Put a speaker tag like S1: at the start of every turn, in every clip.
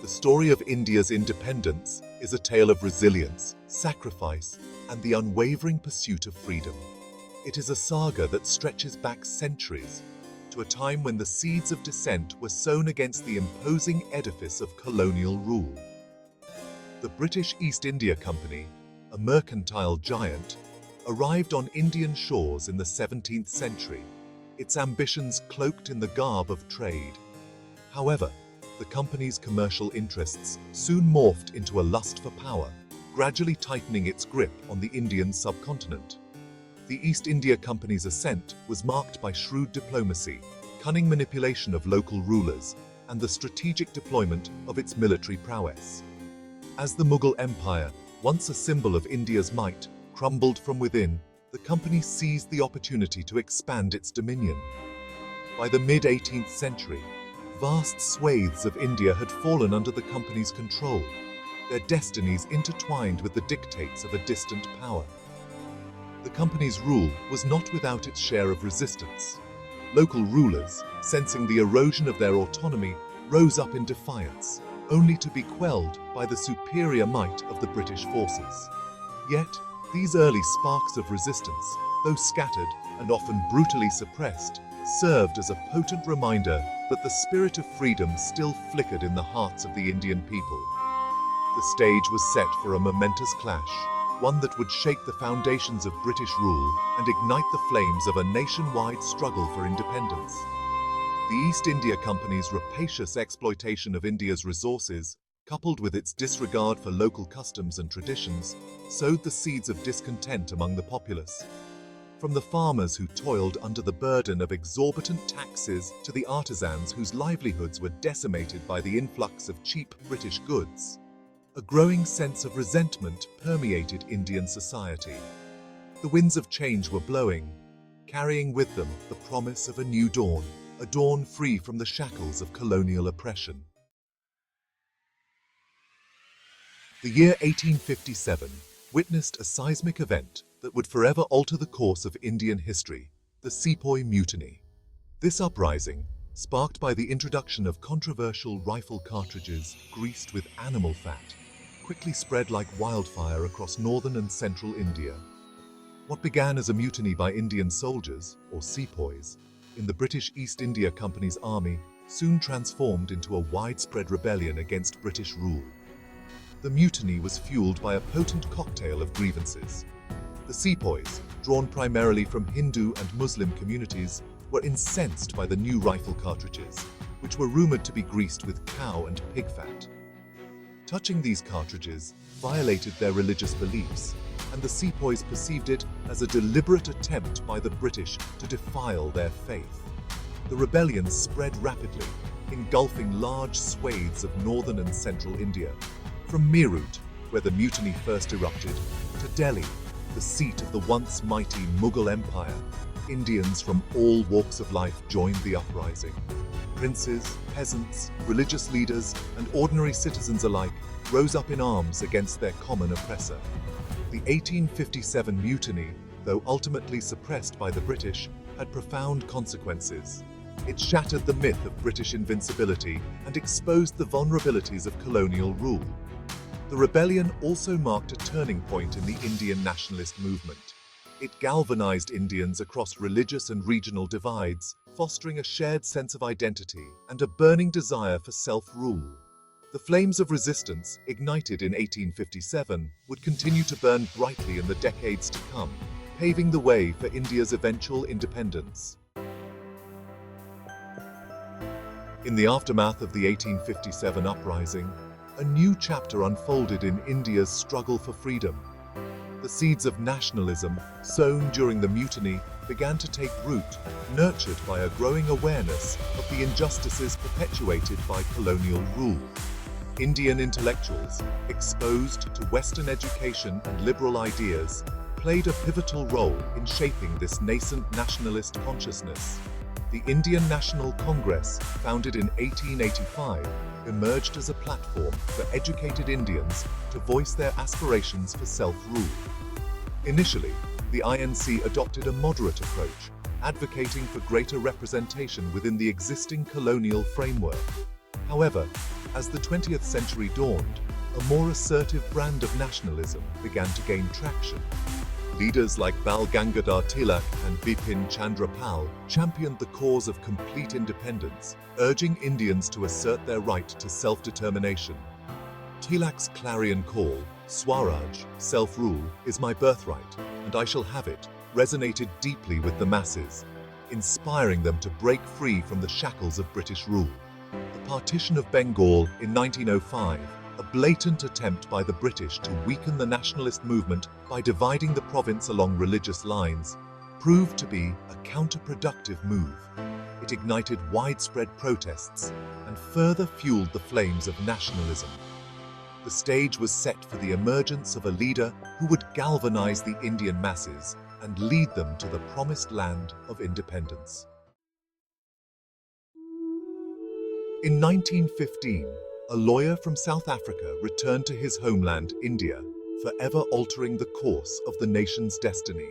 S1: story of India's independence is a tale of resilience, sacrifice, and the unwavering pursuit of freedom. It is a saga that stretches back centuries to a time when the seeds of dissent were sown against the imposing edifice of colonial rule. The British East India Company, a mercantile giant, arrived on Indian shores in the 17th century, its ambitions cloaked in the garb of trade. However, the company's commercial interests soon morphed into a lust for power, gradually tightening its grip on the Indian subcontinent. The East India Company's ascent was marked by shrewd diplomacy, cunning manipulation of local rulers, and the strategic deployment of its military prowess. As the Mughal Empire, once a symbol of India's might, crumbled from within, the company seized the opportunity to expand its dominion. By the mid-18th century, vast swathes of India had fallen under the company's control, their destinies intertwined with the dictates of a distant power. The company's rule was not without its share of resistance. Local rulers, sensing the erosion of their autonomy, rose up in defiance, only to be quelled by the superior might of the British forces. Yet, these early sparks of resistance, though scattered and often brutally suppressed, served as a potent reminder that the spirit of freedom still flickered in the hearts of the Indian people. The stage was set for a momentous clash, one that would shake the foundations of British rule and ignite the flames of a nationwide struggle for independence. The East India Company's rapacious exploitation of India's resources, coupled with its disregard for local customs and traditions, sowed the seeds of discontent among the populace. From the farmers who toiled under the burden of exorbitant taxes to the artisans whose livelihoods were decimated by the influx of cheap British goods, a growing sense of resentment permeated Indian society. The winds of change were blowing, carrying with them the promise of a new dawn, a dawn free from the shackles of colonial oppression. The year 1857 witnessed a seismic event that would forever alter the course of Indian history, the Sepoy Mutiny. This uprising, sparked by the introduction of controversial rifle cartridges greased with animal fat, quickly spread like wildfire across northern and central India. What began as a mutiny by Indian soldiers, or sepoys, in the British East India Company's army soon transformed into a widespread rebellion against British rule. The mutiny was fueled by a potent cocktail of grievances. The sepoys, drawn primarily from Hindu and Muslim communities, were incensed by the new rifle cartridges, which were rumored to be greased with cow and pig fat. Touching these cartridges violated their religious beliefs, and the sepoys perceived it as a deliberate attempt by the British to defile their faith. The rebellion spread rapidly, engulfing large swathes of northern and central India. From Meerut, where the mutiny first erupted, to Delhi, the seat of the once mighty Mughal Empire, Indians from all walks of life joined the uprising. Princes, peasants, religious leaders, and ordinary citizens alike rose up in arms against their common oppressor. The 1857 mutiny, though ultimately suppressed by the British, had profound consequences. It shattered the myth of British invincibility and exposed the vulnerabilities of colonial rule. The rebellion also marked a turning point in the Indian nationalist movement. It galvanized Indians across religious and regional divides, fostering a shared sense of identity and a burning desire for self-rule. The flames of resistance, ignited in 1857, would continue to burn brightly in the decades to come, paving the way for India's eventual independence. In the aftermath of the 1857 uprising, a new chapter unfolded in India's struggle for freedom. The seeds of nationalism, sown during the mutiny, began to take root, nurtured by a growing awareness of the injustices perpetuated by colonial rule. Indian intellectuals, exposed to Western education and liberal ideas, played a pivotal role in shaping this nascent nationalist consciousness. The Indian National Congress, founded in 1885, emerged as a platform for educated Indians to voice their aspirations for self-rule. Initially, the INC adopted a moderate approach, advocating for greater representation within the existing colonial framework. However, As the 20th century dawned, a more assertive brand of nationalism began to gain traction. Leaders like Bal Gangadhar Tilak and Bipin Chandra Pal championed the cause of complete independence, urging Indians to assert their right to self-determination. Tilak's clarion call, Swaraj, self-rule, is my birthright, and I shall have it, resonated deeply with the masses, inspiring them to break free from the shackles of British rule. The partition of Bengal in 1905, a blatant attempt by the British to weaken the nationalist movement by dividing the province along religious lines, proved to be a counterproductive move. It ignited widespread protests and further fueled the flames of nationalism. The stage was set for the emergence of a leader who would galvanize the Indian masses and lead them to the promised land of independence. In 1915, a lawyer from South Africa returned to his homeland, India, forever altering the course of the nation's destiny.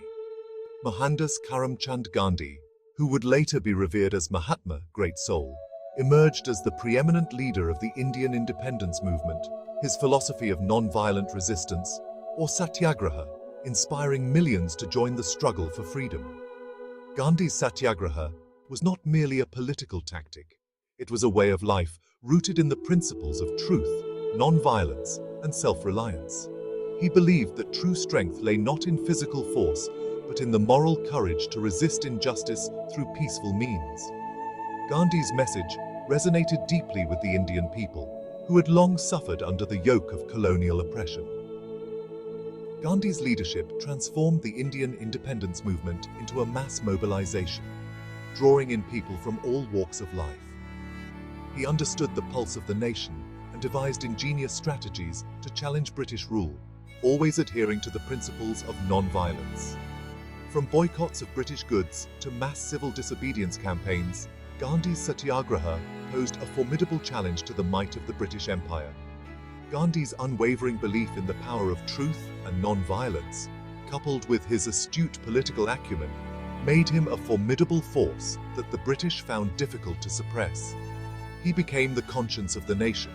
S1: Mohandas Karamchand Gandhi, who would later be revered as Mahatma, Great Soul, emerged as the preeminent leader of the Indian independence movement, his philosophy of non-violent resistance, or satyagraha, inspiring millions to join the struggle for freedom. Gandhi's satyagraha was not merely a political tactic. It was a way of life rooted in the principles of truth, non-violence, and self-reliance. He believed that true strength lay not in physical force, but in the moral courage to resist injustice through peaceful means. Gandhi's message resonated deeply with the Indian people, who had long suffered under the yoke of colonial oppression. Gandhi's leadership transformed the Indian independence movement into a mass mobilization, drawing in people from all walks of life. He understood the pulse of the nation and devised ingenious strategies to challenge British rule, always adhering to the principles of non-violence. From boycotts of British goods to mass civil disobedience campaigns, Gandhi's satyagraha posed a formidable challenge to the might of the British Empire. Gandhi's unwavering belief in the power of truth and non-violence, coupled with his astute political acumen, made him a formidable force that the British found difficult to suppress. He became the conscience of the nation,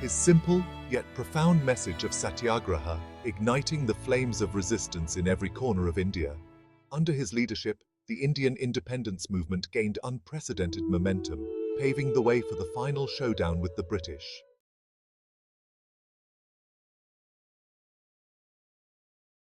S1: his simple yet profound message of satyagraha igniting the flames of resistance in every corner of India. Under his leadership, the Indian independence movement gained unprecedented momentum, paving the way for the final showdown with the British.